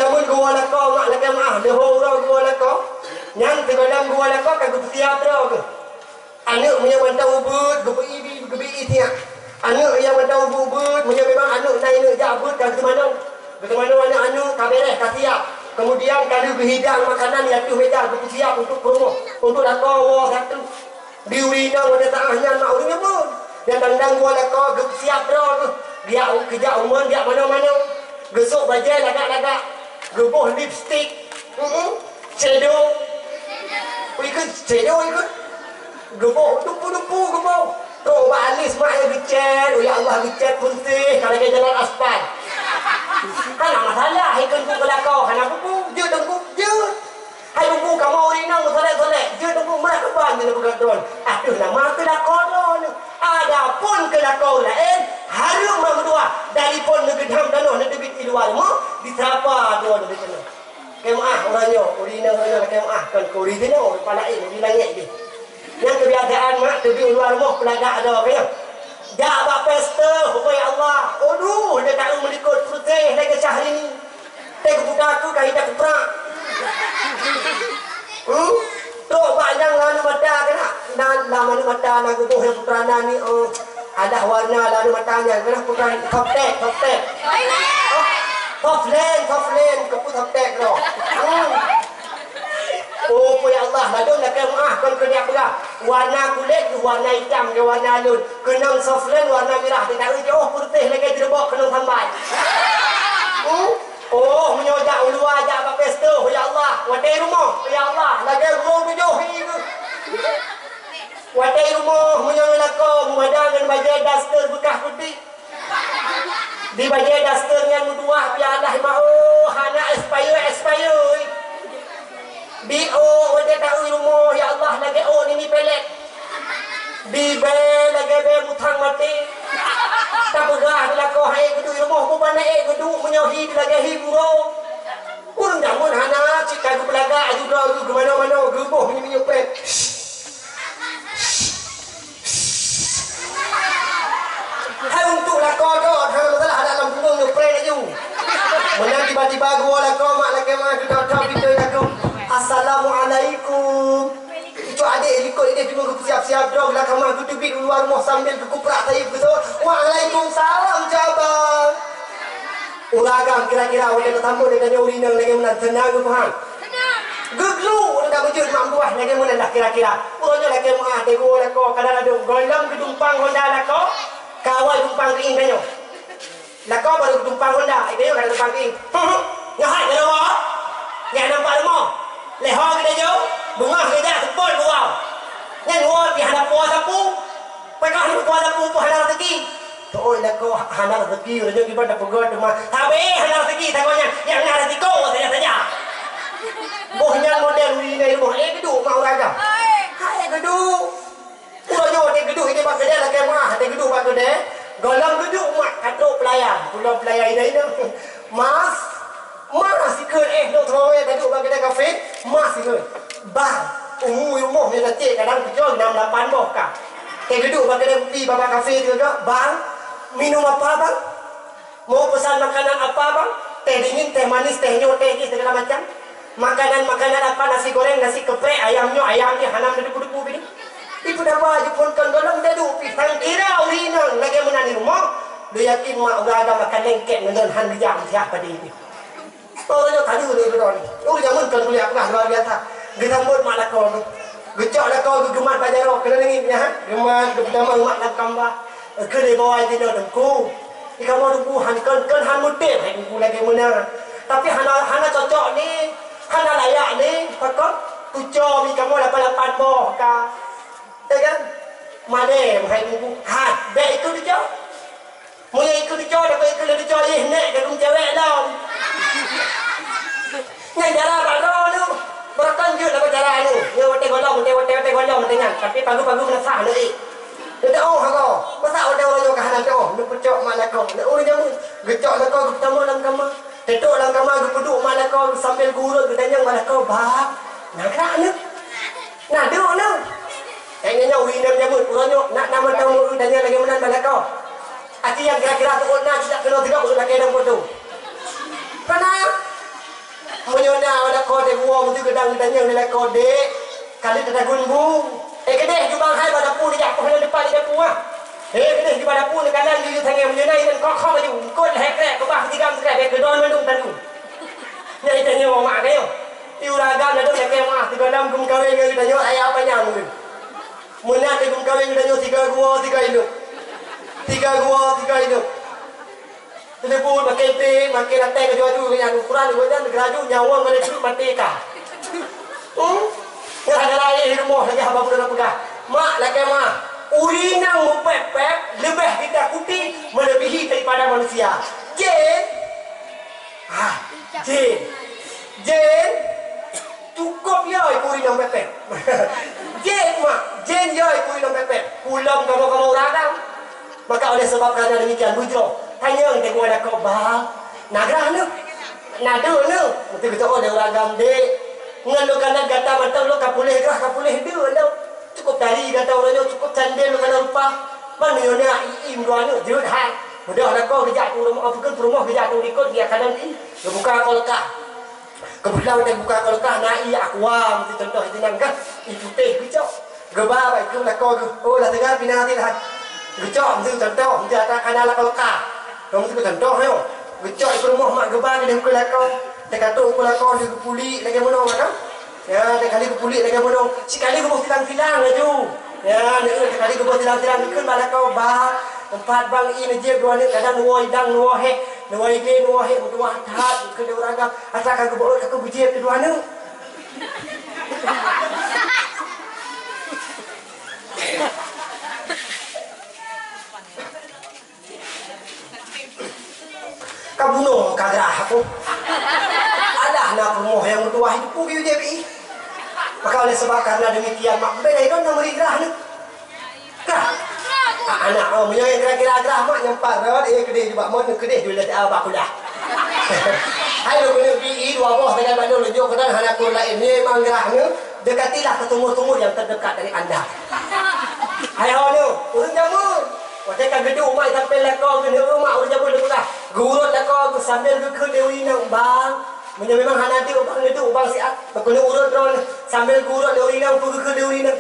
jamun gua lako mak lagi mah de hora gua lako nyang te dalam gua lako ka gu siap ro ke anak punya bantau ubud gu bi itia anak yang bantau ubud punya memang anak naik nak jabut ka ke mana anak anu ka beres ka siap kemudian kalau berhidang makanan yang tu meja gu siap untuk promo untuk lako wa satu diurina ada tangahnya mak urang pun yang tandang gua lako gu siap ro dia kerja umur dia mana-mana gesuk bajai lagak-lagak gebuh lipstick shadow ikut shadow ikut gebuh dumpu-dumpu gebuh tu alis mak yang gecat ya Allah gecat putih kalau dia jalan aspal kan tak masalah ikut ku belakau kan aku pun je dengku je hai dengku kamu orang soleh-soleh je dengku mak keban je bukan don aduh nama kelakau don adapun kelakau lain harum berdua dari pun negeri ham tanah negeri di luar mu disapa dua negeri tanah kemah orangnya urina orangnya kemah kan kuridina orang palain di langit dia yang kebiasaan mak tebi luar mu pelagak ada kaya dak bak pesta supaya Allah aduh dia tak melikut putih lagi syahri ni teh budak aku kai dak perak tu banyak lalu mata kena dan lama ni mata nak tu yang putrana ni ada warna lalu matanya kena putra top tek top lane kepu top tek lo oh ya Allah badung nak kemah kan kena berah warna kulit warna hitam ke warna lun kena soft lane warna merah tidak jauh putih lagi direbok kena sampai oh menyojak ulua ajak apa pesta ya Allah wadai rumah ya Allah lagi rumah tujuh ini wadai rumah menyolakau memadangkan bajai daster bekas putih di bajai daster yang muduah piadah mau hana expired di wadai tahu rumah ya Allah lagi ini pelet di lagi mutang mati tak berah belakau hai kedua rumah bukan naik kedua menyohi lagi hiburo urang jamun hana cik aku pelagak juga ke mana-mana gebuh minyak pen hai untuk lakau dah ada masalah dalam bunga minyak pen aja menang tiba-tiba gua lakau mak lagi mak kita pintu aku assalamualaikum itu adik ikut dia cuma siap-siap dah belakang mak aku tubik luar rumah sambil kekuprak saya betul waalaikumsalam cabang uragam kira-kira orang bertambah dengan urina lagi mana tenang ke faham geglu orang tak berjud mak buah lagi mana lah kira-kira orangnya lagi mah tegu lako kadang ada golam kedumpang Honda lako kawal dumpang keing kanyo lako baru kedumpang Honda itu kadang dumpang keing nyahat ada awak yang nampak rumah leho kita jauh bengah kita sepol buau yang luar di hadap puas sapu pekah ni puas sapu pun hadap rezeki oi lako hadap rezeki rezeki pada pegot rumah tapi hadap rezeki tagonya yang ada rezeki saja bohnya model ini boh gedung mau raga hai gedung uranyo de gedung ini bak gede lah kemah de gedung bak gede golam gedung mak katrok pelayan pulau pelayan ini mas ikut no troye gedung bak gede kafe mas ikut bang umur ni leceh kadang kecil 68 boh kah de gedung bak gede pi baba kafe juga bang minum apa bang mau pesan makanan apa bang teh dingin teh manis teh nyot teh segala macam makanan apa nasi goreng nasi geprek ayamnya hanam debu-debu begini itu dah baju pun kan golong dedu pisang kira urina lagi menani rumah dia yakin mak udah ada makan lengket dengan han jam siapa dia ini orangnya tadi udah berani zaman kan boleh apa luar biasa gesambut mak lakau gecok lakau gegemat pajaro kena lengit ya gemat pertama mak nak kambah kena bawa dia dengku jika mau dengku han han mutil hai dengku lagi mana tapi hana cocok ni hana layak ni pakot tujuh mi kamu 88 boh ka kan mane hai dengku ha be itu dia mu yang ikut dia dapat ikut dia eh nek ke dum cewek dah nyai jalan bago tu berakan je dapat jalan tu dia wate golong tanya tapi pagu-pagu kena sah nanti dia oh hago masa orang yo kahanan tu nu pecok malakau oh jamu gecok lakau ketemu dalam kamar tetok dalam kamar duduk malakau sambil gurau tanya malakau bab nak ni nak duk ni kayaknya winam jamu orangnya nak nama tahu tanya lagi mana malakau Aki yang kira-kira tu nak tidak kena tidak boleh lagi dalam foto. Karena kode gua mesti gedang gedangnya nilai kode kali tadagun bung kedeh jubang hai pada pun dia aku hendak depan dia puah kedeh di pada pun kanan di tengah menyenai dan kok kau maju kod hek ke bah tiga sekali ke don mendung tanu nyai tanya mak dia iuragam dah dah ke mah tiga dam kum kawin ke tanya ayah apa nyang mun ada kum kawin tanya tiga gua tiga hidup telepon makin pe makin latai ke jauh yang ukuran dengan geraju nyawa menuju merdeka gara-gara ini rumah lagi hamba budak pegah mak lagi mak urinang mupepek lebih ditakuti melebihi daripada manusia Jen cukup ya urinang pepek Jen ya urinang pepek pulang kamu orang maka oleh sebab kerana demikian bujro tanya kita gua ada kau bah nagrah nu nadu nu betul-betul ada orang gamde ngalukan gata mata lu kapuleh dia lu cukup dari gata orangnya cukup candel lu kana rupa mana yonya im doanu jut hai mudah nak kau kerja tu rumah apa ke rumah kerja tu ikut dia kadang ni buka kolkah kebetulan dia buka kolkah nai aqua mesti contoh itu nangkah itu teh bicok geba baik tu nak kau oh lah tengah pinati dah bicok mesti contoh mesti ada kana kolkah kamu mesti contoh yo bicok itu rumah mak geba dia buka lakau dekat tu pula kau dia kepuli lagi monong kan ya dekat kali kepuli lagi monong sekali kau tilang-tilang laju ya dekat kali kau tilang-tilang kan malah kau bah tempat bang ini je dua ni kadang nuai dang nuai ge nuai dua hat ke orang agak asalkan kau bawa kau biji kedua ni kau bunuh kagrah aku alah nak pemoh yang bertuah itu pugi UJPI maka oleh sebab karena demikian mak beda itu nama gerah ni gerah anak punya yang kira-kira gerah mak nyempat rawat kedih juga mau kedih dulu dah bakulah hai lu kena PI dua bos dengan bandung lu jauh kadang anak kur lain ni memang gerah ni dekatilah ke tumur-tumur yang terdekat dari anda hai lu urut jamur Watekan gedung mai sampai lekor ke rumah urut jamur lu lah gurut lekor sambil ke dewi nang bang memang nanti ubang itu ubang siap kena urut drone sambil gurut dewi nang pergi ke dewi nang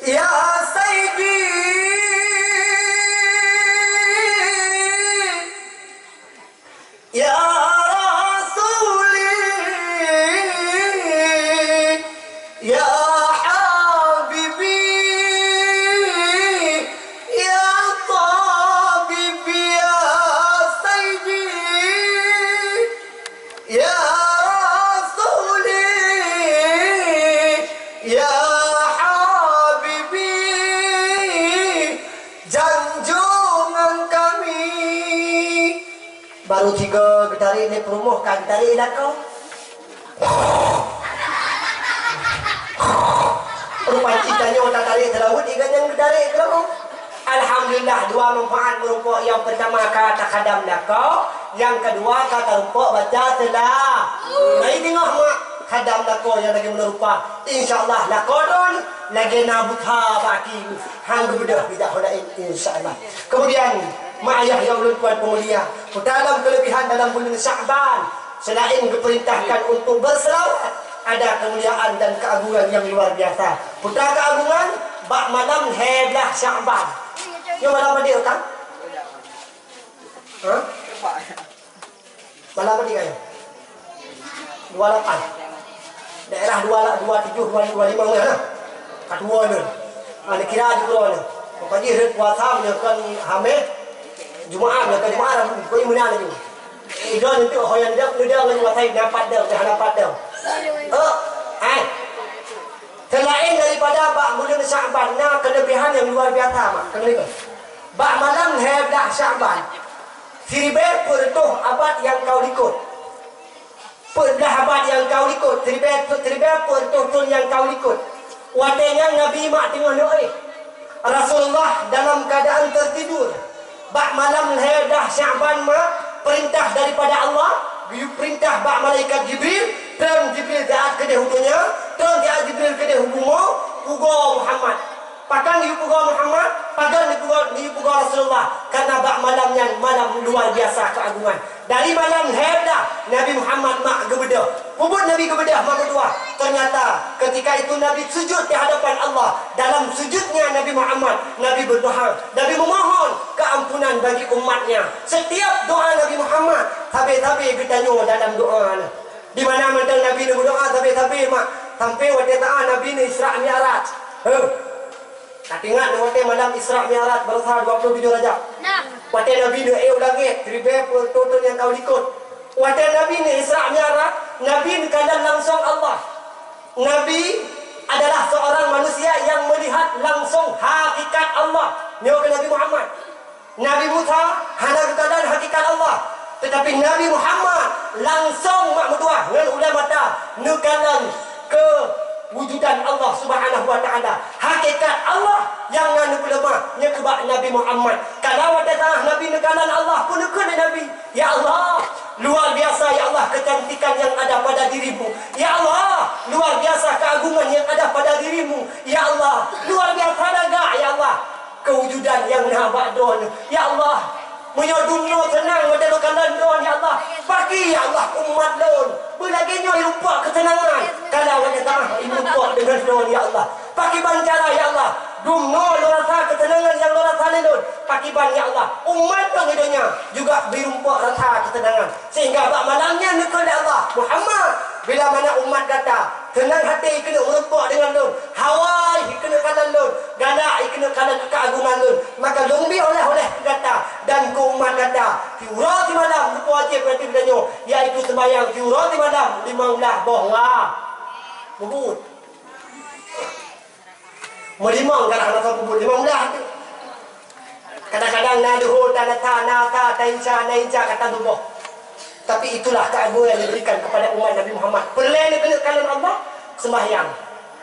ya sayyidi ya rasuli ya habibi ya tabibi ya sayyidi ya rasuli ya habibi janjungan kami baru tiga gedari ini perumoh kan gedari dah kau rupanya citanya otak tarik terlalu ikan yang gedari kau alhamdulillah dua manfaat merupakan yang pertama kata kadam dah kau yang kedua kata rupa baca telah mari tengok mak kadam dah kau yang lagi merupa insyaallah lah kodon lagi nabutha baki hang bedah tidak hodain insyaallah kemudian mak ayah yang tuan pemulia dalam kelebihan dalam bulan Sya'ban selain diperintahkan untuk berselawat ada kemuliaan dan keagungan yang luar biasa putra keagungan bak malam heblah Sya'ban yang malam apa dia kan ha malam apa dia kaya 28 daerah 27 25 mana kedua ni ada kira juga ni pokoknya puasa menyekan hamil Jumaat ke Jumaat kau yang mana lagi? Dia nanti orang dia lagi wasai dapat dah, dapat dah. Selain daripada bak bulan Sya'ban, nah kelebihan yang luar biasa mak. Kenapa? Bak malam heblah Sya'ban. Seribu pertuh abad yang kau ikut. Perdah abad yang kau ikut. Seribu pertuh tun yang kau ikut. Watenya Nabi mak tengah doa. Rasulullah dalam keadaan tertidur. Bak malam hedah Sya'ban mak perintah daripada Allah perintah bak malaikat Jibril dan Jibril jahat ke hudunya dan jahat Jibril ke hudumu pugo Muhammad pakang di pugo Muhammad pagang di pugo Rasulullah karena bak malamnya malam luar biasa keagungan dari malam hedah Nabi Muhammad mak gebeda gebedah. Puput Nabi gebedah mak kedua. Ternyata ketika itu Nabi sujud di hadapan Allah. Dalam sujudnya Nabi Muhammad, Nabi berdoa, Nabi memohon keampunan bagi umatnya. Setiap doa Nabi Muhammad, habis-habis kita tanya dalam doa. Di mana mantan Nabi berdoa habis-habis mak. Sampai waktu ta'ala Nabi ni Isra' Mi'raj. Tak ingat waktu malam Isra' Mi'raj berasa 27 Rajab. Waktu Nabi ni langit, ribe total yang kau ikut. Waktu Nabi ni Isra' Mi'raj, Nabi ni kandang langsung Allah. Nabi adalah seorang manusia yang melihat langsung hakikat Allah. Ni Nabi Muhammad. Nabi Musa hanya kandang hakikat Allah. Tetapi Nabi Muhammad langsung mak medua dengan ulama mata nukalan ke wujudan Allah Subhanahu wa taala. Hakikat Allah yang nganu ulama nya kebak Nabi Muhammad. Kalau ada tanah Nabi nukalan Allah pun nukan Nabi. Ya Allah, luar biasa ya Allah kecantikan yang ada pada dirimu. Ya Allah, luar biasa keagungan yang ada pada dirimu. Ya Allah, luar biasa enggak ya Allah kewujudan yang nabadon. Ya Allah, menyodumno tenang pada lokalan don ya Allah. Bagi ya Allah umat don. Belaginya lupa ketenangan. Kalau ada tanah lupa dengan don ya Allah. Bagi bancara ya Allah. Dumno lo rasa ketenangan yang lo rasa don. Bagi ban ya Allah. Umat dong hidupnya juga berumpa rasa ketenangan. Sehingga bak malamnya nekal Allah Muhammad. Bila mana umat kata tenang hati kena merempak dengan lun, hawai kena kanan lun, ganda kena kanan keagungan lun, maka lumbi oleh kata dan ku umat kata tiurati malam lupa wajib berarti bilanya iaitu sembahyang tiurati malam 15 bohla bubut melimang kalau nak bubut 15 kadang-kadang naduhul tanata tainca kata tubuh. Tapi itulah keagungan yang diberikan kepada umat Nabi Muhammad. Perlahan kena kalam Allah sembahyang.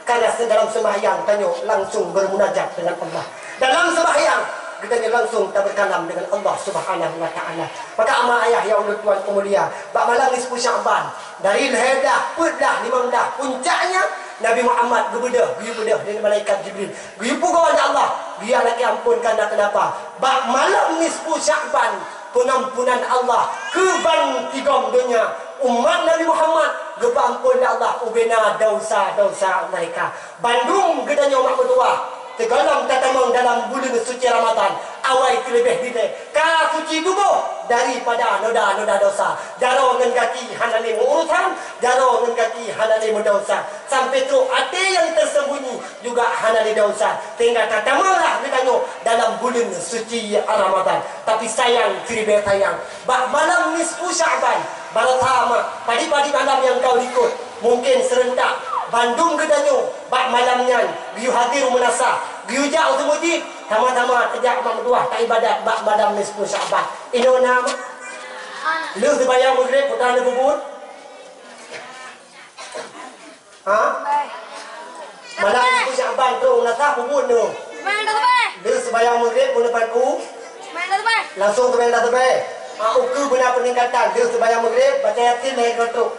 Karena dalam sembahyang tanya langsung bermunajat dengan Allah. Dalam sembahyang kita langsung kita berkalam dengan Allah Subhanahu wa taala. Maka amal ayah yang Allah Tuhan pemulia, bak malam nisfu Syaban dari lehedah putlah 15 puncaknya Nabi Muhammad gebedah dengan malaikat Jibril. Guyu pugawan Allah, biar lagi ampunkan dah kenapa. Bak malam nisfu Syaban pengampunan Allah keban tigam dunia umat Nabi Muhammad gebampun Allah ubena dosa mereka. Bandung gedanya umat berdua tegalam tatamang dalam bulan suci Ramadan awal terlebih dite ka suci tubuh daripada noda dosa jaro dengan kaki hanane urusan jaro dengan kaki hanane dosa sampai tu hati yang tersembunyi juga hanane dosa tinggal tatamanglah gedanya dalam bulan suci Ramadan. Tapi sayang terlebih sayang bak malam nisfu Syaban baratama padi-padi malam yang kau ikut mungkin serentak Bandung gedanya bak malamnya biu hadir menasa biu jauh semujib sama-sama sejak mamduah tak ibadat bak malam nisfu Syaban ino nama lu sebayang maghrib putar le bubut malam nisfu Syaban tu menasa bubut tu lu sebayang maghrib pun lepas ku langsung sebayang dah terbaik ukur benar peningkatan lu sebayang maghrib baca yasin naik kotuk.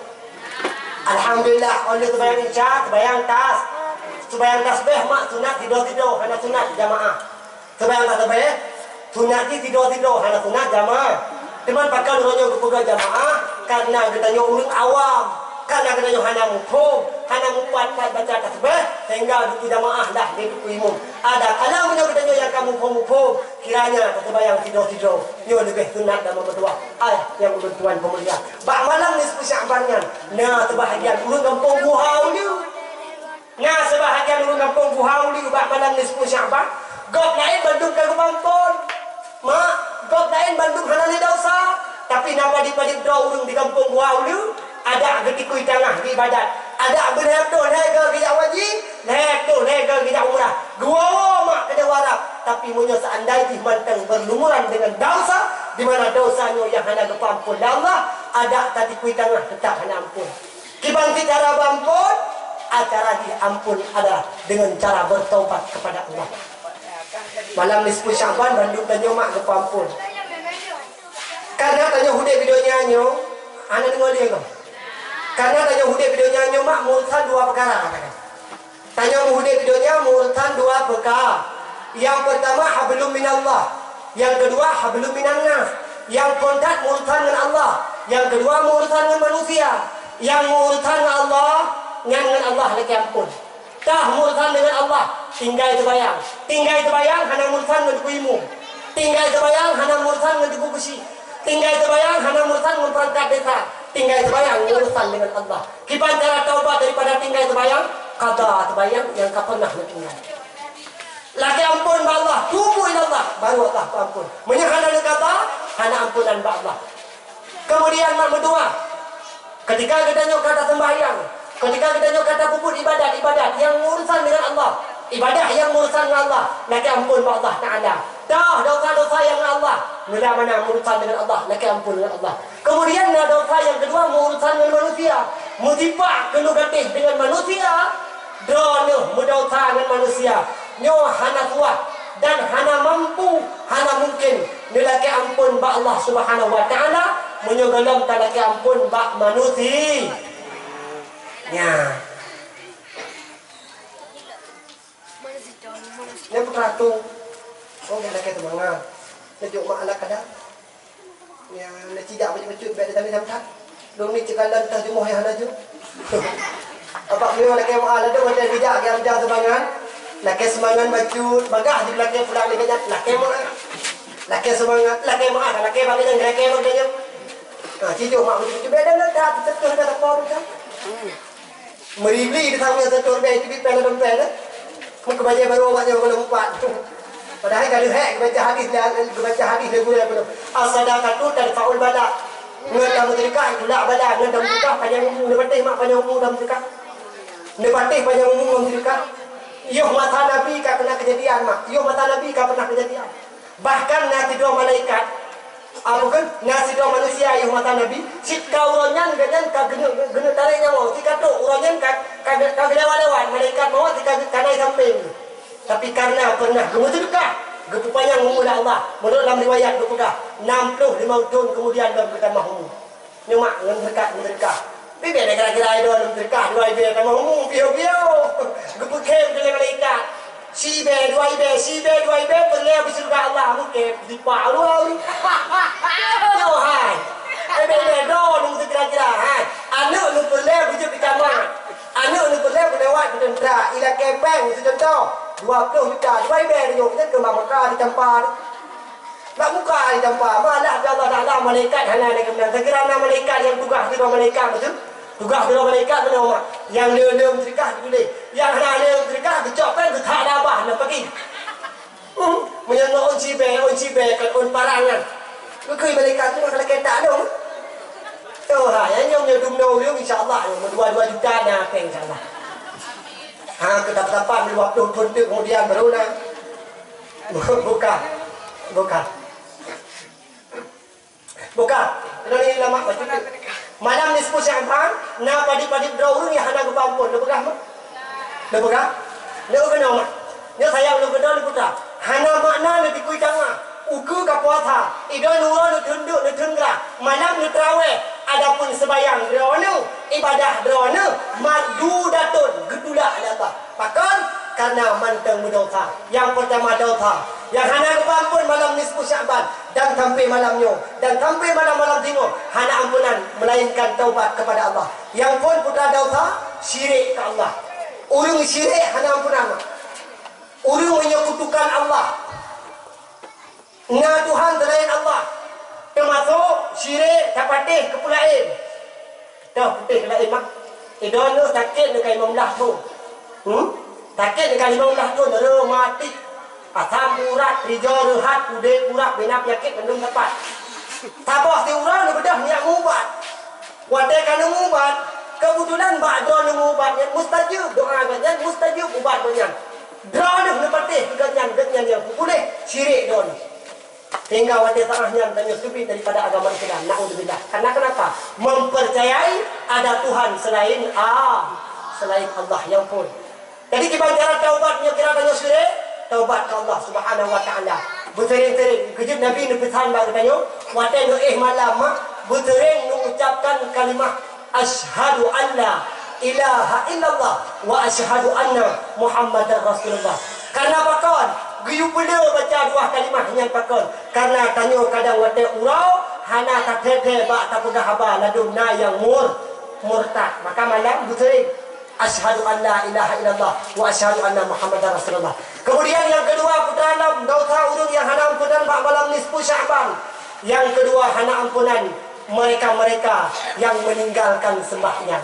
Alhamdulillah, oleh sebayang isya, sebayang tasbih mak sunat tidur hanya sunat jamaah. Sebayang tasbih sunat tidur hanya sunat jamaah. Teman pakai orangnya kepada jamaah karena katanya orang awam, karena katanya hanya mufhum, hanya muat baca tasbih sehingga di jamaah dah di imam. Ada kalau punya katanya yang kamu mufhum kiranya terbayang tidur yo lebih sunat dan berdoa yang bertuan pemulia bak malam ni Syabannya nah sebahagian urang kampung buhau dia nah sebahagian urang kampung buhau dia bak malam ni Syaban gop lain Bandung ke Bampon mak gop lain Bandung hanane dosa tapi napa di urang di kampung buhau dia ada getikui tengah di ibadat ada berhatu lega gijak wajib lega gijak umrah gua mak kena warap tapi munyo seandainya manteng berlumuran dengan dosa di mana dosanya yang hanya kepampun Allah ada tadi kui tengah tetap hanya ampun kibanti cara bampun acara diampun adalah dengan cara bertaubat kepada Allah. Malam nisfu Syaban Bandung tanya mak kepampun karena tanya hudek videonya nyo anak dengar dia kau karena tanya hudek videonya nyo mak murtan dua perkara tanya hudek videonya murtan dua perkara. Yang pertama hablum minallah, yang kedua hablum minannas. Yang kontak murtan dengan Allah, yang kedua murtan dengan manusia. Yang urusan Allah dengan Allah lagi ampun. Dah urusan dengan Allah tinggal terbayang. Tinggal terbayang hana urusan dengan kuimu. Tinggal terbayang hana urusan dengan kukusi. Tinggal terbayang hana urusan dengan perangkat desa. Tinggal terbayang urusan dengan Allah. Kipan cara taubat daripada tinggal terbayang, qada terbayang yang kau pernah tinggal. Lagi ampun ba Allah, tubu ila Allah, baru Allah ampun. Menyahana kata hana ampunan ba Allah. Kemudian mak berdoa. Ketika kita nyok kata sembahyang, ketika kita nyok kata puput ibadat yang urusan dengan Allah, ibadah yang urusan dengan Allah, lagi ampun ba Allah Taala. Dah dosa-dosa yang dengan Allah, mula mana urusan dengan Allah, lagi ampun dengan Allah. Kemudian dosa yang kedua urusan dengan manusia, musibah kena gatih dengan manusia, dono mendosa dengan manusia. Nyo hana kuat dan hana mampu, hana mungkin nilai ampun ba Allah Subhanahu wa taala menyogalam talaki ampun ba manusia. Ya. Ni peratu. Oh nilai semangat. Sejuk mak ala kada. Ya, nak tidak baca-baca baik datang sampai. Dong ni cekalan terjemah yang hana ju. Apa beliau lagi mak ala tu macam bijak yang bijak semangat. Laki semangat baju bagah di belakang pulang ni kejap laki mak laki bagi yang laki maknanya cijuk mak begitu beda lah dah tertuh dah apa bukan meribli di tangga tertuh beda itu pernah dompet dah muka baca baru awak jawab kalau empat padahal kalau hek baca hadis dia guna belum as-sadaqatu tarfa'ul bala ngedam sedekah itu lah bala ngedam sedekah panjang umur nepatih mak panjang umur dalam sedekah nepatih panjang umur dalam sedekah. Yuh mata Nabi kah pernah kejadian mak. Yuh mata Nabi kah pernah kejadian. Bahkan nasi dua malaikat, apa kan nasi dua manusia yuh mata Nabi. Si kau uronyan ganyan kah gena tariknya mau. Si kau uronyan kah lewat malaikat mau si kau kanai samping. Tapi karena pernah gemudukah, gepupanya ngumula Allah. Menurut dalam riwayat gepukah 65 tahun kemudian dalam berkat mahmu. Nyomak ngemerkah. Bibi ada kira-kira idol berkah dua ibe sama umum piau-piau. Gepukem dengan malaikat. Si ibe dua ibe perlu bersurga Allah muke di palu auri. Yo hai. Ibe do nung kira-kira hai. Anak nu perlu bujuk di kamar. Anak nu perlu berlewat di tentera ila kepeng itu contoh 20 juta dua ibe yo kita ke Mekah di tempat. Nak buka di tempat malah Allah Taala malaikat hana ada kemudian sekiranya malaikat yang tugas di malaikat betul. Tugas dua malaikat mana mak? Yang lelem sedekah boleh. Yang hana lelem sedekah kecopkan tak ada abah nak pergi. Menyangka on cibe kan on parangan. Kekui malaikat tu kalau ketak dong. Oh ha, yang nyom no dia insya-Allah yang 2 juta dah apa insya-Allah. Ha ketap-tapan 20 tahun kemudian baru nak buka. Ini lama macam tu. Malam nisfu Sya'ban, na padi-padi draurung ya hana gupampun. Lu pegah mak? Lu pegah? Lu kena mak. Nya sayang lu kena lu putra. Hana makna lu dikui tanga. Uku ka puasa. Idon nuro lu tunduk lu tunggra. Malam lu tarawih. Adapun sebayang drono, ibadah drono, madudatun, gedula Allah. Pakon karena manteng berdosa. Yang pertama dosa. Yang hana gupampun malam nisfu Sya'ban dan sampai malamnya dan sampai malam-malam timur hana ampunan melainkan taubat kepada Allah. Yang pun putra dosa syirik ke Allah. Urung syirik hana ampunan. Urung menyekutukan Allah. Ngah Tuhan selain Allah. Termasuk syirik tapatih kepulain. Dah putih lain mak. Idono sakit dekat 15 tu. Sakit dekat 15 tu nero mati. Asam urat, rijo rehat, kude kurak, bina penyakit mendung tepat. Tabah si urang ni bedah niat ngubat. Wadah kan ngubat, kebetulan ba'do ngubat yang mustajib doa ganyan, mustajib ubat ganyan. Draw ni nepatih ganyan yang boleh syirik don. Sehingga wadah saahnya tanya stupid daripada agama Islam. Naudzubillah. Karena kenapa? Mempercayai ada Tuhan selain Allah yang pun. Jadi kita cara taubatnya kira tanya syirik. Taubat ke Allah Subhanahu wa taala. Bersering-sering kejut Nabi ni pesan bang katanya, watai nu malam bersering nu ucapkan kalimah asyhadu alla ilaha illallah wa asyhadu anna Muhammadar Rasulullah. Karena pakon, giyu bela baca dua kalimah yang pakon. Karena tanya kadang watai urau hana tak tete ba tak pegah haba laduna yang mur. murtad. Maka malam betul. Asyhadu an la ilaha illallah wa asyhadu anna Muhammadar Rasulullah. Kemudian yang kedua putra alam dausa urung yang hana ampunan bak malam nisfu Sya'ban. Yang kedua hana ampunan mereka-mereka yang meninggalkan sembahyang.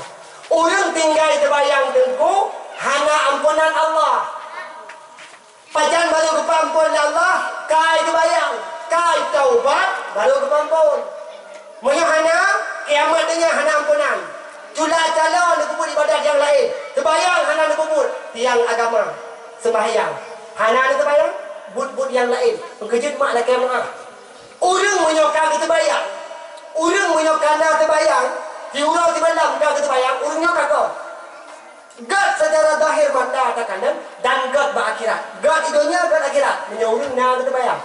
Urung tinggal terbayang tengku hana ampunan Allah. Pajan baru kepampun Allah, kai terbayang, kai taubat baru kepampun. Menyahana kiamat dengan hana ampunan. Cula calon nak kubur ibadat yang lain. Terbayang hana nak kubur tiang agama sembahyang. Hana nak terbayang but-but yang lain. Mengkejut mak lah kiamat. Urang menyokang terbayang. Urang menyokang terbayang. Di urang di malam kau terbayang. Urang nyokang kau. God secara zahir mata kanan dan God berakhirat. God idonya God akhirat. Menyurung na terbayang.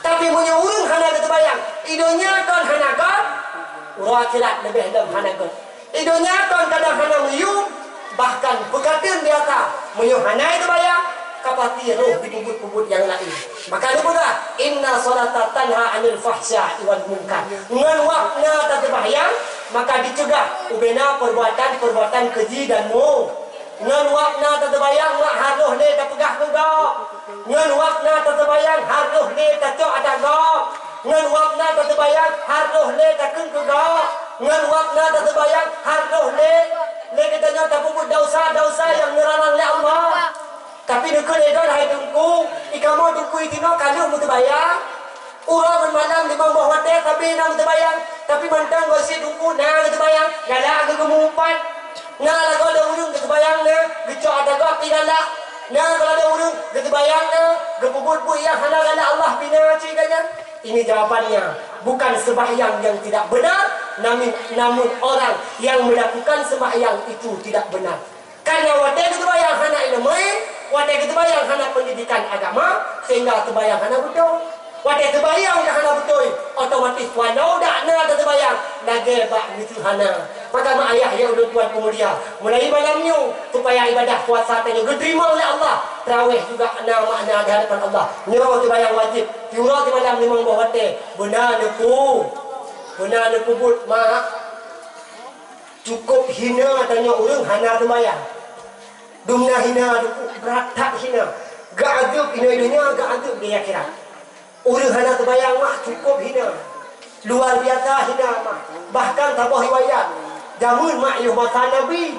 Tapi menyurung hana terbayang. Idonya kon hana God. Urang akhirat lebih dalam hana God. Idonya kon kadang hana meyum, bahkan berkata biasa meyum hana itu bayang kapati roh di pubut-pubut yang lain. Maka lupa dah inna salata tanha anil fahsya'i wal munkar. Ngan wakna tak terbayang maka dicegah ubena perbuatan keji dan mu. Ngan wakna tak terbayang mak haruh le tak pegah kegak. Ngan wakna tak terbayang haruh le tak cok ada gak. Ngan wakna tak terbayang haruh le tak keng kegak. Ngan wakna tak terbayang haruh le katanya tak puput dosa yang ngerarang le Allah. Tapi nak kena dah hai tungku ikamo tungku itino kalau mu terbayang urang malam di bawah hotel tapi nak terbayang tapi mantang gosip tungku nah terbayang galak ke kemumpat nah lagu ada urung terbayang nah gecok ada gak pidala nah kalau ada urung terbayang nah gepubut-put yang halal Allah bina cikanya. Ini jawapannya. Bukan sembahyang yang tidak benar, namun orang yang melakukan sembahyang itu tidak benar. Karena wadah terbayang hana ilmu, wadah terbayang hana pendidikan agama, sehingga terbayang hana betul. Wadah terbayang dah hana betul, otomatis walau dak na terbayang, lagi bak itu hana. Maka mak ayah yang udah tuan pemulia, mulai malamnya supaya ibadah puasa tanya diterima oleh Allah. Tarawih juga ana makna di hadapan Allah. Nyawa terbayang wajib. Tiura di malam memang bawa teh. Benar deku. Benar deku but mak. Cukup hina tanya urang hana terbayang. Dumna hina deku berat tak hina. Gak aduk hina dunia, gak aduk di akhirat. Urang hana terbayang mak cukup hina. Luar biasa hina mak. Bahkan tabah riwayat. Jamun mak yuh masa Nabi.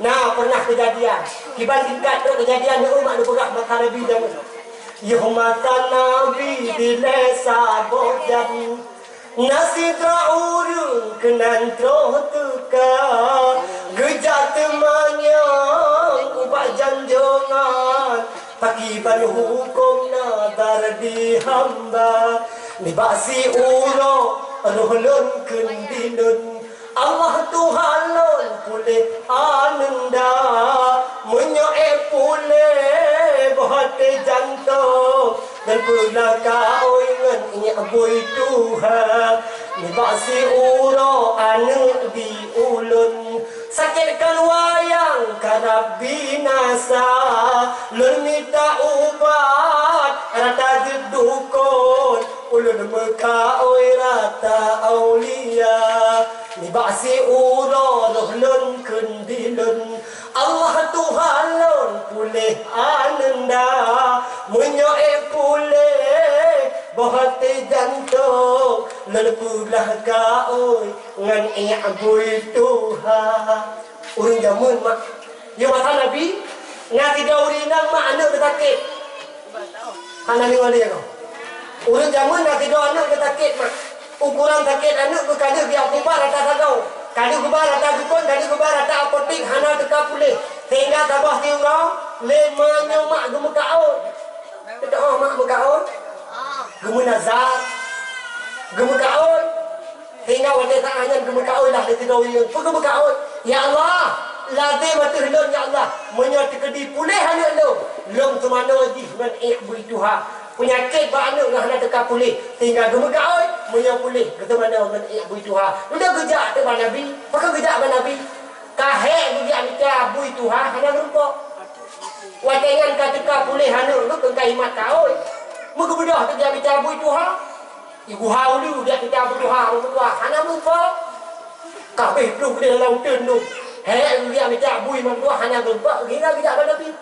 Nah pernah kejadian. Kiban tingkat tu kejadian ni mak lu berak masa Nabi jamun. Yuh masa Nabi di lesa bojan. Nasi traurung kenan troh tuka. Gejat temanyang ubah janjongan. Pakiban hukum nadar di hamba. Nibasi uro rohlun kendinun. Allah Tuhan lon pulih ananda menyoe pulih bahati jantung dan pula kau ingat ini abui Tuhan ni basi uro anu di ulun sakitkan wayang karena binasa lun minta ubat rata dukun ulun mekau rata aulia ni basi uro rohlun kendilun Allah Tuhan lon pulih ananda menyoe pulih bahati jantung lepulah kau ngan i'bui Tuhan urang jamun mak ya masa Nabi ngati daurinang mak anak ketakit hana ni wali kau urang jamun ngati do anak ketakit mak ukuran sakit anak berkali biar kubar rata sagau kali kubar rata dukun kali kubar rata apotik hana teka pulih sehingga tabah tiurau lemanya mak gemekaun kita mak mekaun gemenazar gemekaun sehingga wanita tak hanya gemekaun lah di tidau yang gemekaun ya Allah lazim mati lom ya Allah menyati kedi pulih anak lom semana di dengan i'bui Tuhan penyakit ba anak ngah nak teka pulih sehingga gemekaun punya pulih kata mana dengan i'bui Tuhan udah gejak tu ba Nabi maka gejak ba Nabi kahek gejak kita bui Tuhan hana rupa watengan ka teka pulih anak lu kengkai imat kau muka bedah tu dia bicara bui Tuhan ibu haulu dia kita berdoa hana rupa kabeh dulu dia lautan tu. Hei dia minta bui mampu hanya gempa gila tidak ada lebih.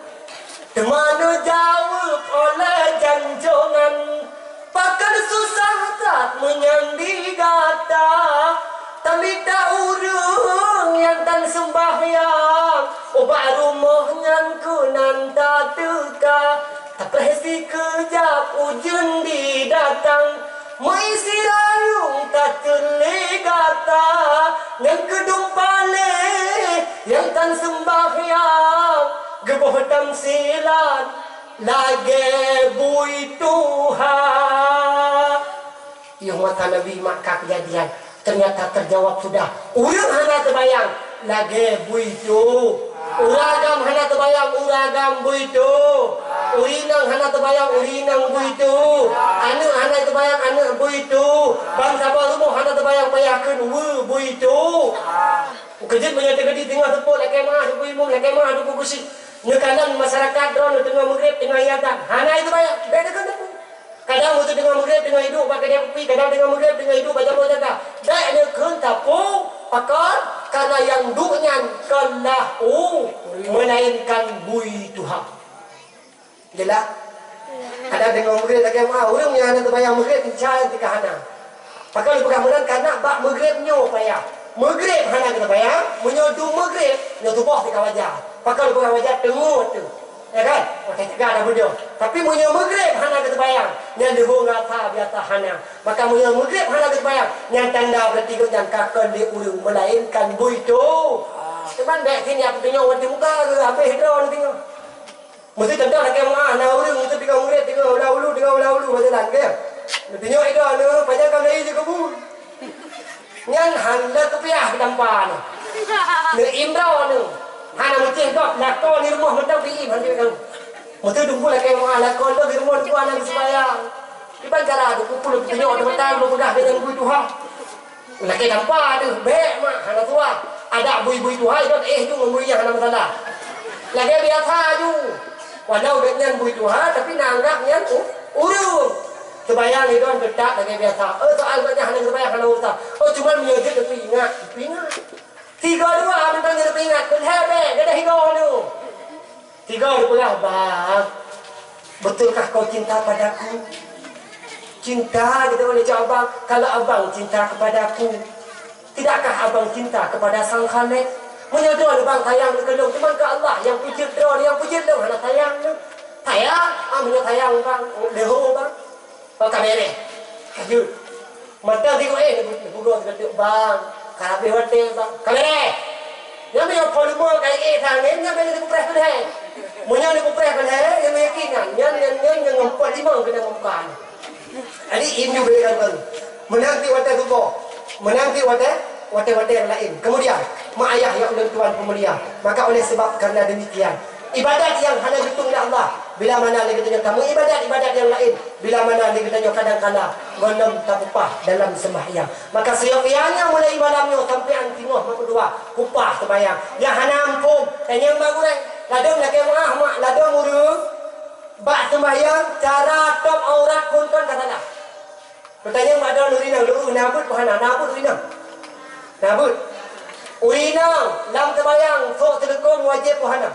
Demana jawab oleh janjongan, pakan susah tak menyandi gata. Tapi tak urung yang tan sembahyang, obat rumah yang kunan tak teka. Tak presi kejap ujung didatang, mengisi rayung tak terlegata. Yang kedung pale yang tan sembahyang, geboh tamsilan lagi bui Tuhan. Yang mata Nabi maka kejadian ternyata terjawab sudah. Urang hana terbayang lagi buitu. Uragam hana terbayang uragam buitu. Urinang hana terbayang urinang buitu. Anu hana terbayang anu buitu. Bangsa rumah hana terbayang payahkeun buitu. Kejut menyatakan di tengah tepuk lagi mah du imum lagi mah du gusi. Nyekanan masyarakat drone tengah maghrib tengah ibadah. Hana itu bayang beda kan tu. Kadang waktu dengan maghrib dengan hidup pakai dia kopi, kadang dengan maghrib dengan hidup baca baca jaga. Dak ada kentapung pakar karena yang duknya kalah melainkan bui Tuhan. Jelas? Kadang dengan maghrib lagi mah orang yang ada terbayang maghrib mencari ketika hana. Pakar bukan benar karena bak maghribnya payah. Maghrib hana kita bayang, menyodu maghrib nyodu bawah dekat wajah. Pakar bukan wajah tengok tu. Ya kan? Okey, tak ada bodoh. Tapi munyo maghrib hana kita bayang, yang dihung rata biata hana. Maka munyo maghrib hana kita bayang, yang tanda bertiga yang kakon di urung melainkan bui tu. Cuman baik sini aku tengok wanti muka ke habis hidron tengok. Mesti tanda lagi mah na urung mesti tiga maghrib tengok dahulu berjalan ke. Tengok hidron tu, pajak kau lagi je kabul. Ngan handa kepiah tampan. Ne imrau tu. Hana mesti dok lakon di rumah mendak bi handi kan. Mesti dumpu lagi mau lakon tu di rumah tu anak sembahyang. Di bandara tu kumpul tengok teman mudah dengan bui Tuhan. Laki nampak tu baik mak hana tua. Ada bui-bui Tuhan tu tu bui yang hana masalah. Lagi biasa ju. Walau dengan bui Tuhan tapi nanggapnya tu urung. Sembahyang itu kan ketat lagi biasa. Soal banyak hana sembahyang hana usah. Cuma menyejut tapi ingat. Tiga dua bentang jadi ingat berhebe ada higo tu. Tiga pula bang. Betulkah kau cinta padaku? Cinta kita boleh jawab abang. Kalau abang cinta kepadaku, tidakkah abang cinta kepada sang Khalik? Menyadar abang sayang dikelung cuma ke Allah yang puji drone yang puji tu hana sayang tu. Sayang, amnya sayang bang. Deho bang. Kau kamera. Hajur. Mata tengok bugo dekat bang. Karabe hotel bang. Kamera. Yang punya polymer kayak thang ni, yang punya dipupres kan hai. Munya dipupres kan hai, yang meyakinkan, yang ngempot lima kena ngempot. Jadi ini berikan baru. Menanti hotel tu menanti hotel yang lain. Kemudian, mak ayah yang oleh Tuhan pemulia. Maka oleh sebab karena demikian, ibadat yang hanya dihitung oleh Allah. Bila mana lagi tanya kamu ibadat yang lain. Bila mana lagi tanya kadang-kadang gondom tapupah dalam sembahyang. Maka seyogyanya mulai malamnya sampai antingoh kedua kupah sembahyang. Yang hana ampun dan yang bagus ladong lagi mak ladong urung bak sembahyang cara top aurat pun kan kata dah. Pertanyaan mak dah urinang lu nabut pohana nabut urinang. Nabut. Urinang lam sembahyang sok sedekon wajib pohana.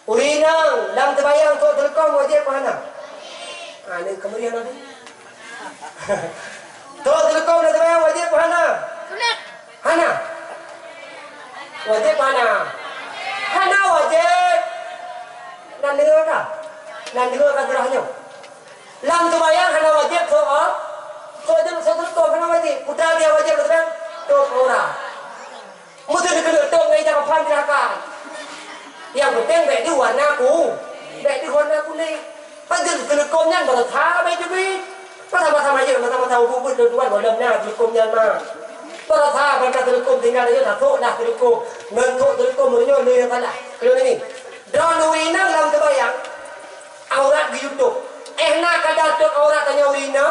Urinang dalam terbayang untuk terkong wajib apa hana? Ini kemudian ada. Untuk terkong dalam terbayang wajib apa hana? Hana. Wajib hana. Hana wajib. Dan dengar kah? Dan dengar kah surahnya? Dalam terbayang hana wajib soal. So terkong hana wajib. Putra dia wajib terbayang. Tok orang. Mesti dikenal tok ngai jangan pandirakan. Yang penting baik di warna aku, baik di warna aku ni. Pasal telekomnya baru tahu baik juga. Sama-sama je, sama-sama tahu buku tuan boleh nak telekomnya mah. Baru tahu pasal telekom tinggal aja tak tahu dah telekom. Ngantuk telekom menyo ni yang kalah. Kalau ni, dalam urina dalam terbayang, aurat di YouTube. Nak kadar tok aurat tanya urina,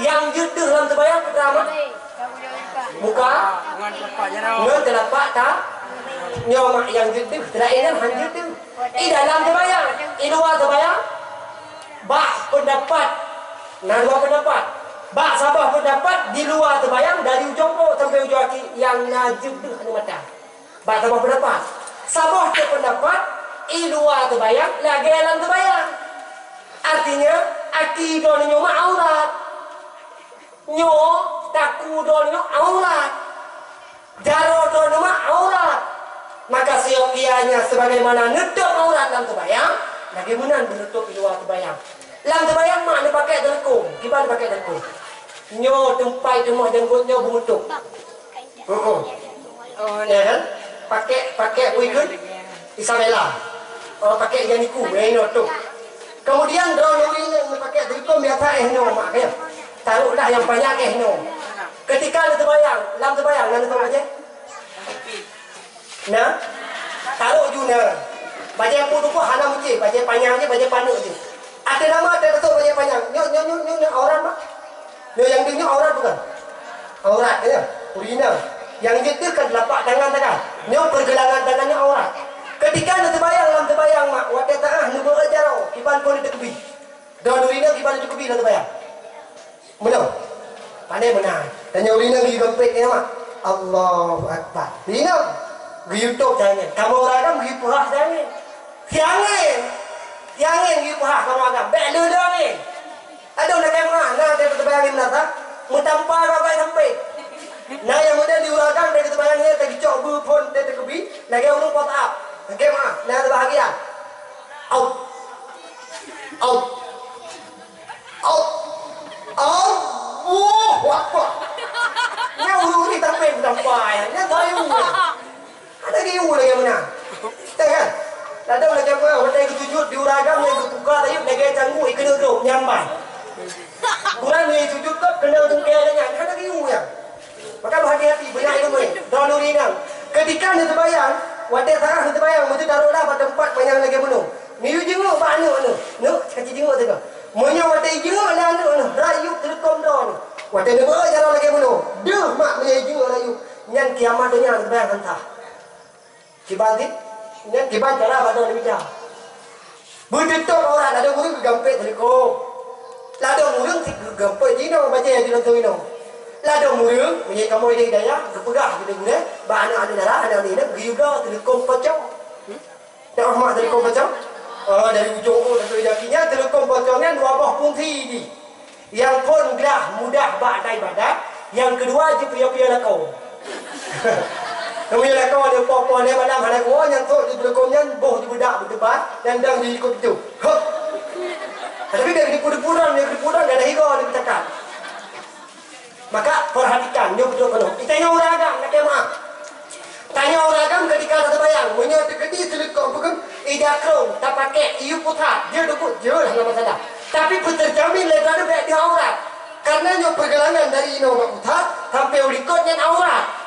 yang juduh dalam terbayang pertama. Muka, ngan telapak tak. Nyawa yang gitu, terakhir hanya itu. Dalam terbayang, luar terbayang. Bak pendapat, dua pendapat. Bak Sabah pendapat di luar terbayang dari ujung O sampai ujung kaki yang najib tu anu mata. Bak Sabah pendapat. Sabah dia pendapat di luar terbayang lagi dalam terbayang. Artinya aki donyo ma aurat. Nyo taku donyo aurat. Jaro donyo ma aurat. Maka siokianya sebagaimana nutup aurat dalam terbayang, lagi menan menutup di luar terbayang. Dalam terbayang mak dia pakai telekung, kiban pakai telekung. Nyo tempai rumah jenggotnya buntuk. Ya kan? Pakai kuikun Isabella. Oh pakai janiku, tu. Kemudian drone ini pakai telekung biasa no mak ya. Taruhlah yang banyak no. Ketika dia terbayang, dalam terbayang nak tahu aja. Nah, taruh juna. Baca yang pun hana mungkin, baca panjang je, baca panuk je. Ada nama ada tu baca panjang. Nyo orang mak. Nyo yang dia aurat bukan? Aurat ya, urina. Yang dia kan telapak tangan tangan. Nyo pergelangan tangannya aurat. Ketika dia terbayang dalam terbayang mak, wadah taah nu berjarau, kiban pun ditekebi. Dan urina kiban ditekebi dalam terbayang. Benar? Pandai benar. Tanya urina pergi gempet ya mak. Allahu Akbar. Urina pergi YouTube jangan. Kamu orang kan pergi puhah jangan. Jangan pergi puhah kamu agak. Bek lelong ni. Ada nak kamera. Nah dia terbayang benar tak? Mutampar bagai sampai. Nah yang muda diurangkan dia terbayang ni. Tadi cok berpun dia terkebi. Lagi orang pot up. Kamera. Nah terbahagia. Out. Wah. Nya ulu ni tak main sampai. Nya tahu. Ada kiu lagi mana? Tak kan? Ada lagi apa? Ada yang sujud diuragam yang buka tadi lagi canggu ikut duduk nyambai. Kurang ni sujud kau kena tungkainya. Ada kiu ya. Maka berhati-hati banyak ilmu ni. Donuri nang. Ketika ni terbayang, wadah tangan ni terbayang, mesti taruhlah pada tempat banyak lagi penuh. Ni jenguk pak anu. Nu, kaki jenguk tu. Monya wadah jenguk lah anu. Rayu telekom dah. Wadah ni berjalan lagi penuh. Dah mak punya jenguk rayu. Yang kiamat tu yang terbayang hantah. Kiban ni, yang kiban cara pada ni bicara. Bertutup orang ada orang gempet telekom. Lada murung si gempet jino baca yang jino tu ino. Lada murung, punya kamu ini daya, kepegah kita guna. Ba anak ada darah, anak ni nak pergi juga telekom pocong. Tak mak telekom pocong. Dari ujung O sampai kakinya telekom pocongnya dua buah fungsi ni. Yang pun mudah badai badat. Yang kedua je pia-pia lakau. Kemudian lakau ada puan-puan yang badam ada gua yang tu di telekomnya boh di budak berdebat dan dang di ikut itu. Hop. Tapi dia di pudang dah ada higo di bercakap. Maka perhatikan, nyo betul penuh. Tanya orang agam nak kemah. Tanya orang agam ketika terbayang, munyo tegedi telekom bukan idakrong tak pakai iu putar. Dia dukut je lah nama salah. Tapi terjamin lebar dia di aurat. Karena nyo pergelangan dari ino mak putar sampai ulikotnya aurat.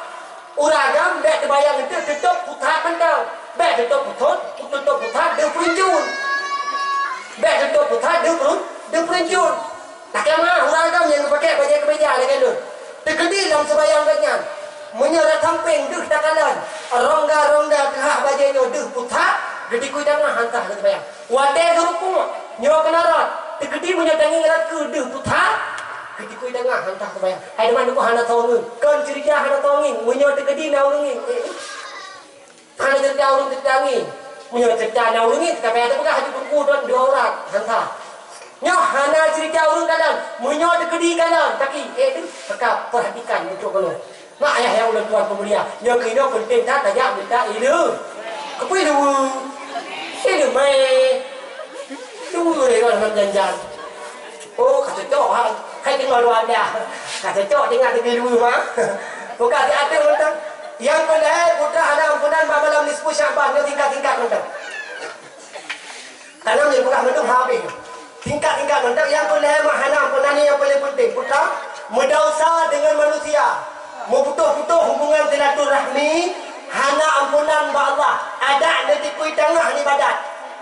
Uragam dia terbayang itu tutup putar mentau. Bek tutup putar dia peruncun. Bek tutup putar dia peruncun. Tak kemah uragam yang pakai baju kemeja lagi dulu. Tegedi dalam sebayang banyak. Menyerah samping deh takalan. Rongga tehak bajunya deh putar. Gedi kui tengah hantar ke sebayang. Wadah gerupung. Nyawa kenarat. Tegedi menyatangi ngerat ke deh putar. Gedi kui tengah hantar ke sebayang. Hai deman aku hana tongin. Kan cerita hana tongin. Menyawa tegedi naurungin. Hana cerita urung tegangin. Menyawa cerita naurungin. Tapi ada pegah di buku dan dua orang hantar. Nyo hana cerita urung kadang. Menyawa tegedi kadang. Tapi pekak perhatikan untuk kalau. Mak ayah yang ulang tuan pemulia. Nyo kino penting tak tajak minta ilu. Kepui dulu. Ini mai. Dulu ni kan janjan. Oh kata cok ha. Kai tinggal luar dia. Kata cok tinggal dulu mah. Bukan ada mentang. Yang kedua putra ada ampunan malam nisfu Syaban dia tingkat-tingkat mentang. Tanam ni bukan mentung habis. Tingkat-tingkat mentang yang kedua mahana ampunan ni yang paling penting. Putra mendausa dengan manusia. Memutuh-putuh hubungan silaturahmi. Hana ampunan ba Allah. Ada di kui tengah ni badat.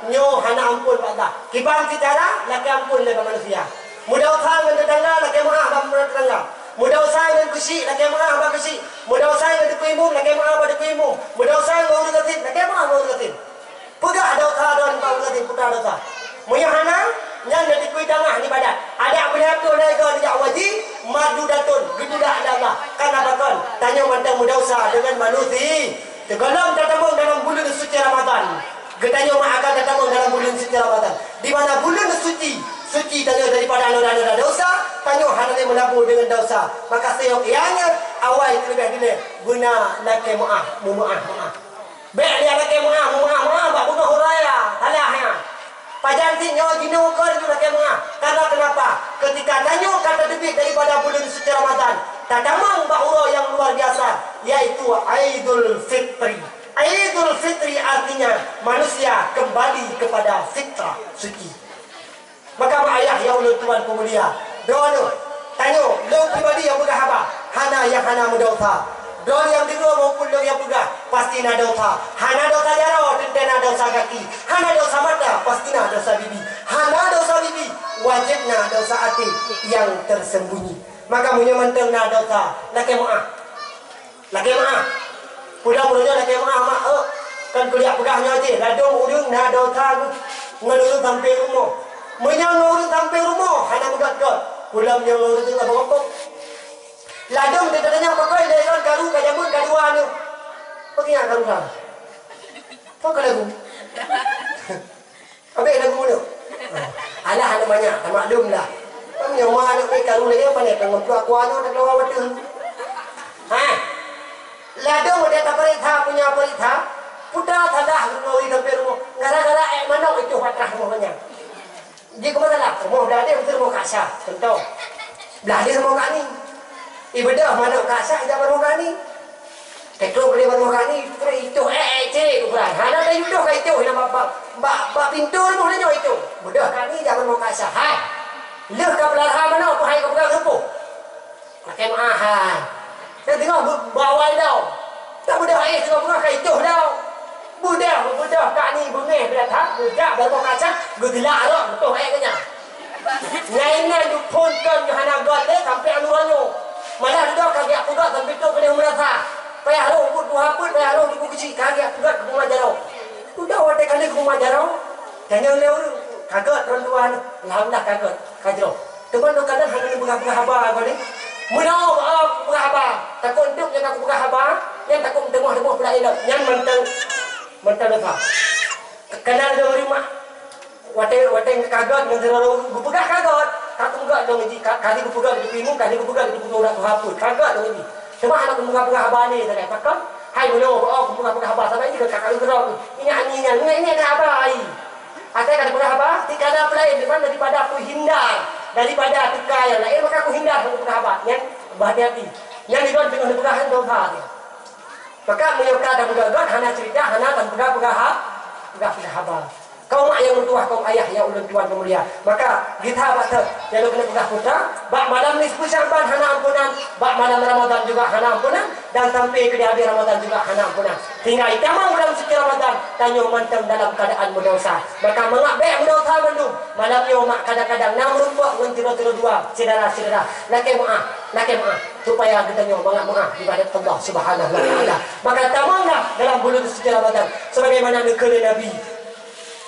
Nyo hana ampun ba Allah. Kibang secara laki ampun le manusia. Mudah usaha dengan tetangga laki maaf ba tetangga. Mudah usaha dengan kusi laki maaf ba kusi. Mudah usaha dengan kuimum laki maaf ba kuimum. Mudah usaha dengan urut gatin laki maaf ba urut gatin. Puga ada usaha dan ba urut gatin putra dosa. Moyo hana Yang dari kui tengah ni badan. Ada boleh tu lega dia wajib madu datun. Gitu dah ada Allah. Karena bakal tanya mantan muda usaha dengan manusia. Tegalam datang dalam bulan suci Ramadan. Getanya mak akan datang dalam bulan suci Ramadan. Di mana bulan suci tanya daripada anu-anu dosa, tanya hanya menabur dengan dosa. Maka sayang ianya awal terlebih dulu guna laki maaf. Baik dia laki maaf, bak bunuh raya, talahnya. Pajan tinyo gino kau itu laki maaf. Karena kenapa? Ketika tanya kata debit daripada bulan suci Ramadan, tadamang bahura yang luar biasa, yaitu Aidul Fitri. Aidul Fitri artinya manusia kembali kepada fitrah suci. Maka mak ayah ya ulun tuan pemulia, doa tanya lo pribadi yang pegah apa? Hana yang hana mendosa. Doa yang dengar maupun lo yang pegah pasti nak dosa. Hana dosa jaro, tentena dosa kaki. Hana dosa mata, pasti nak dosa bibi. Hana dosa bibi, wajib nak dosa hati yang tersembunyi. Maka punya menteng nak dosa, laki maaf. Pulang-pulangnya laki maaf, kan kuliah pegahnya aja. Ladung udung nak dosa, ngelurus sampai rumah. Menyangurus sampai rumah, hana megat-gat. Pulang menyangurus itu apa-apa. Ladung dia tanya pakai leon karu kajamun kaduan tu. Pakai yang karu dah. Pakai lagu. Habis lagu tu. Alah ada banyak, tak maklum dah. Kamu yang mana nak pakai karu lagi apa ni? Tengok kuah-kuahnya tak keluar betul. Ladung dia tak punya perintah. Putra sadah ngori sampai rumah. Gara-gara manok itu patrah rumahnya. Dia ke masalah, semua belah dia betul rumah kasar. Contoh, belah dia semua kat ni. Ibadah mana kasar, jangan rumah ni. Teklo boleh rumah kat ni, itu cik ukuran. Hana dah yudoh kat itu, bak pintu rumah dia itu. Bedah kat ni, jangan rumah kasar. Hai, leh kat belarha mana, apa hai kau pegang sepuh. Pakai mahal. Saya tengok bawal tau. Tak bedah tengok pegang kat itu tau. Budak kat ni bengih beratap, budak berapa kaca, gelak rak betul kenya. Ngainan du ponton Yohana God le sampai anuanyo. Malah dah kagak pudak sampai tu kena merasa. Payah lo buat dua pun payah lo di kecil kagak pudak ke rumah jarau. Budak wate kali ke rumah jarau. Tanya leu kagak tuan-tuan, alhamdulillah kagak kajro. Teman tu kadang hanya buka-buka haba kau ni. Munau buka haba. Takut untuk yang aku buka haba, yang takut tengah-tengah pula elok. Yang mentang dosa. Kenal dia rumah. Wateng kagot menjero gupegah kagot. Katung gak dong ji kali gupegah di pimu, kali gupegah di putu nak hapus. Kagot dong ji. Cuma anak gupegah haba ni tak pakam. Hai bono gupegah haba sampai ji kakak lu terus. Ini aninya, ini ada apa ai? Atai kada gupegah haba, tikada play depan daripada aku hindar. Daripada tukar yang lain maka aku hindar gupegah haba. Yang berhati-hati. Yang dikon dengan gupegahan dosa dia. Maka menyuka dan bergagat, hana cerita, hana dan pegah haba. Kau mak yang mentua, kau ayah yang ulun tuan pemulia. Maka kita baca, jadi kena pegah putra. Bak malam nisfu Sya'ban hana ampunan, bak malam Ramadan juga hana ampunan, dan sampai ke di habis Ramadan juga hana ampunan. Tinggal itamang dalam suci Ramadan, tanya mantang dalam keadaan berdosa. Maka mengabek berdosa mendung. Malam yo mak kadang-kadang nam rumpuk mentiro-tiro dua, saudara-saudara. Laki maaf. Supaya kita nyo maaf ibadat Allah Subhanahu wa taala. Maka tamanglah dalam bulan suci Ramadan sebagaimana dikatakan Nabi,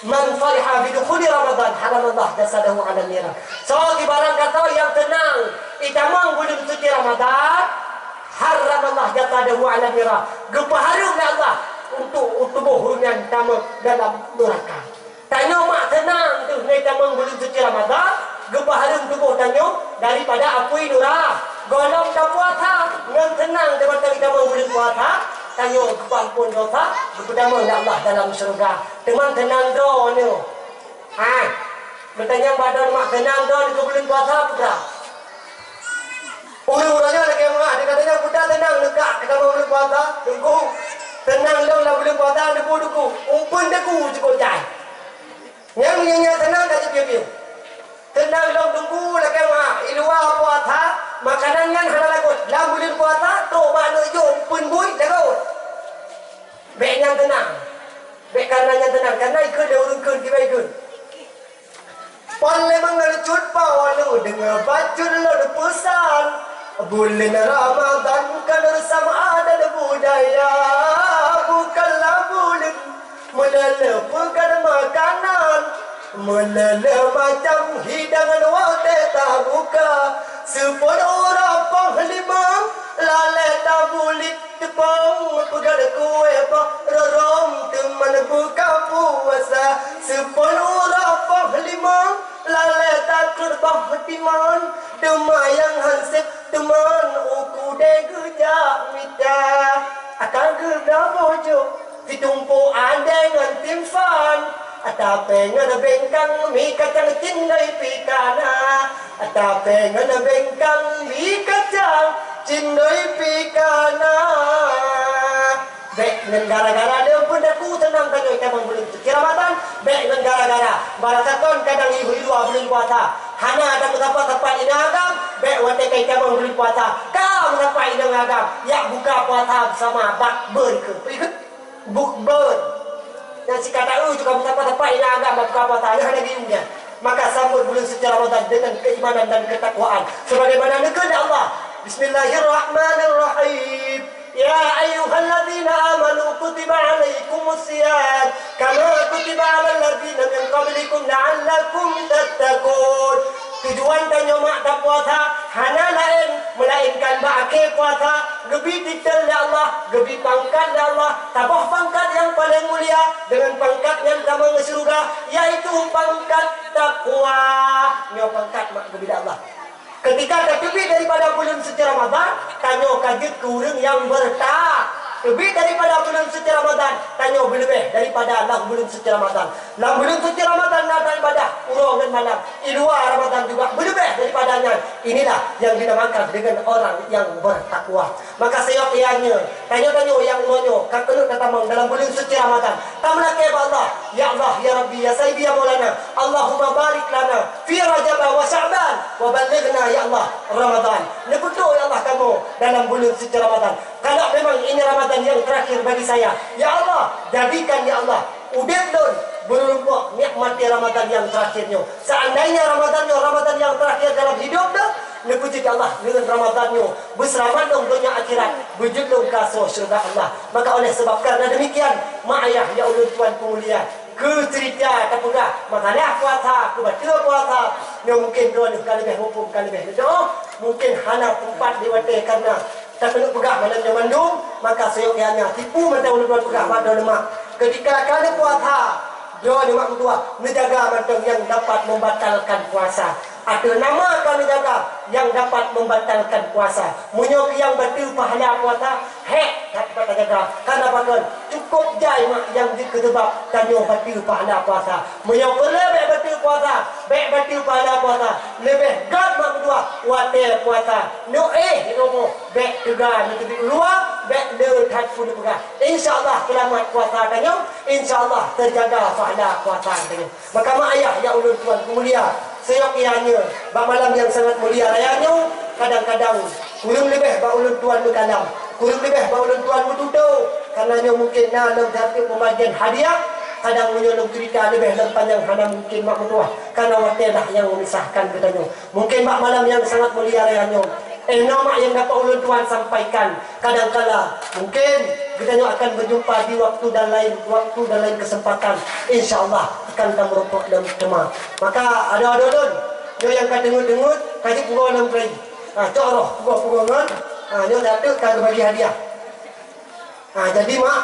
man fariha bi dukhuli Ramadan haramallah jasadahu 'ala nira. So barang kata yang tenang itamang bulan suci Ramadan haramallah jasadahu 'ala nira. Gepaharung Allah untuk tubuhnya tamu dalam neraka. Tanya mak tenang tu itamang bulan suci Ramadan gepaharung tubuh tanyo daripada api neraka. Golong tak puasa, dengan tenang daripada kita mengulit puasa, tanya kepampun dosa, berpertama Allah dalam surga. Teman tenang doa ni. Bertanya badan mak tenang doa di bulan puasa putra. Orang-orangnya lagi mak, dia katanya putra tenang dekat kita mengulit puasa, tunggu. Tenang dong lah bulan puasa, deku. Umpun deku cukup jai. Yang tenang tak cepiu-piu. Tenang dong tunggu lagi mak, iluah puasa. Makanan yang halal lagut. Dalam bulan puasa, tu mana jom pun bui lagut. Bek yang tenang. Bek karena yang tenang. Karena ikut dia urung kun, kita ikut. Pon memang ngelucut pawalu. Dengar bacun lo de pesan. Bulan Ramadan kan sama ada budaya. Bukanlah bulan melelepukan makanan. Menele macam hidangan wadah tak buka. Sepuluh orang panglima lalai tak bulik tepung. Pegal kue rorong teman buka puasa. Sepuluh orang panglima lalai tak kerbah timan. Temayang hansip teman uku degeja mita. Akan gerak bojo ditumpuan dengan timfan. Atape ngana bengkang mi kacang cindai pikana. Atape ngana bengkang mi kacang cindai pikana. Bek ngan gara-gara dia pun aku tenang kan kita bulan suci Ramadan. Bek ngan gara-gara baratakon kadang ibu-ibu bulan puasa. Hana ada tempat-tempat ini agam. Bek wate kita bulan puasa. Kau tempat ini agam. Ya buka puasa bersama bakber ke. Ikut bukber. Dan si kata juga betapa-betapa ini agama buka puasa hanya diumnya. Maka sambut bulan suci Ramadan dengan keimanan dan ketakwaan sebagaimana kehendak Allah. Bismillahirrahmanirrahim. Ya ayyuhalladzina amanu kutiba alaikumus siyam kama kutiba alal ladzina min qablikum la'allakum tattaqun. Tujuan tanya mak tak puasa hana lain melainkan bake puasa gebi titel ya Allah, gebi pangkat ya Allah, tabah pangkat yang paling mulia dengan pangkat yang sama ke surga yaitu pangkat takwa. Nyo pangkat mak gebi Allah. Ketika dah terbit daripada bulan suci Ramadan, tanya kajet ke orang yang bertak. Lebih daripada bulan suci Ramadan, tanya lebih daripada lah bulan suci Ramadan. Lah bulan suci Ramadan nak ibadah urang dan malam. Di luar Ramadan juga lebih daripadanya. Inilah yang dinamakan dengan orang yang bertakwa. Maka saya tanya yang nonyo, kakak katamang dalam bulan suci Ramadan. Tamlah ke Allah, ya Allah, ya Rabbi, ya Sayyidi, ya Maulana. Allahumma barik lana fi Rajab wa Sya'ban wa balighna ya Allah Ramadan. Neputu ya Allah kamu dalam bulan suci Ramadan. Kalau memang ini Ramadan yang terakhir bagi saya, ya Allah, jadikan ya Allah udip don berumpuk nikmati Ramadan yang terakhirnya. Seandainya Ramadan yang terakhir dalam hidup dah, nepuji Allah dengan Ramadannya berselamat dong dunia akhirat, wujud dong kaso surga Allah. Maka oleh sebab karena demikian, mak ayah ya ulun tuan pemulia, ke cerita tak pegah makanya puasa ke baca puasa ni mungkin dua ni kali lebih hukum kali lebih doh mungkin hana tempat diwate karena tak kena pegah malam yang mandung. Maka seyogyanya tipu mata ulun tuan pegah pada lemak ketika kali puasa doa lemak tua menjaga macam yang dapat membatalkan puasa. Ada nama kami jaga yang dapat membatalkan puasa. Munyok yang batil pahala puasa, tak dapat jaga. Karena bahkan cukup jai mak yang diketebak tanyo batil pahala puasa. Munyok lebih batil puasa, baik batil pahala puasa. Lebih gad mak kedua, wate puasa. No inomo, baik juga nanti luar, baik le tak pun pegah. InsyaAllah selamat puasa tanyo, InsyaAllah terjaga pahala puasa tanyo. Maka mak ayah ya ulun tuan pemulia, seyogyanya malam yang sangat mulia rayanya kadang-kadang kurang lebih ba ulun tuan berkalam, kurang lebih ba ulun tuan bertutur karenanya mungkin dalam satu pembagian hadiah kadang menyolong cerita lebih panjang hana mungkin mak mentua karena watilah yang memisahkan katanya. Mungkin mak malam yang sangat mulia rayanya nama yang dapat ulun tuan sampaikan kadang-kala mungkin kita akan berjumpa di waktu dan lain kesempatan. InsyaAllah akan kita merupakan dalam jemaah. Maka ada ulun yang kata dengut-dengut kaji pukul 6 kali. Coroh pukul-pukulan. Nyo satu kagak bagi hadiah. Jadi mak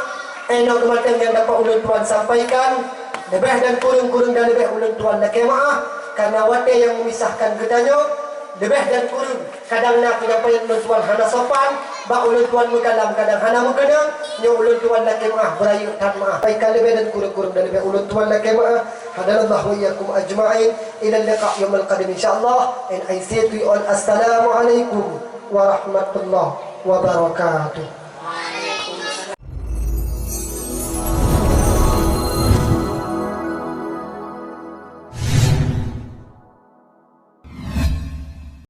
kematian yang dapat ulun tuan sampaikan lebih dan kurung-kurung dan lebih ulun tuan dah kemaah karena wate yang memisahkan katanya lebih dan kurung kadang nak penyampaian ulun tuan hana sopan ba ulun tuan mengkalam kadang hana mengkenang nyo ulun tuan dah kemaah berayu tak maaf baikkan lebih dan kurung-kurung dan lebih ulun tuan dah kemaah. Hadanallahu wa iyyakum ajma'in ila liqa' yaumil qadim insyaallah. And I say to you all assalamu alaikum warahmatullahi wabarakatuh.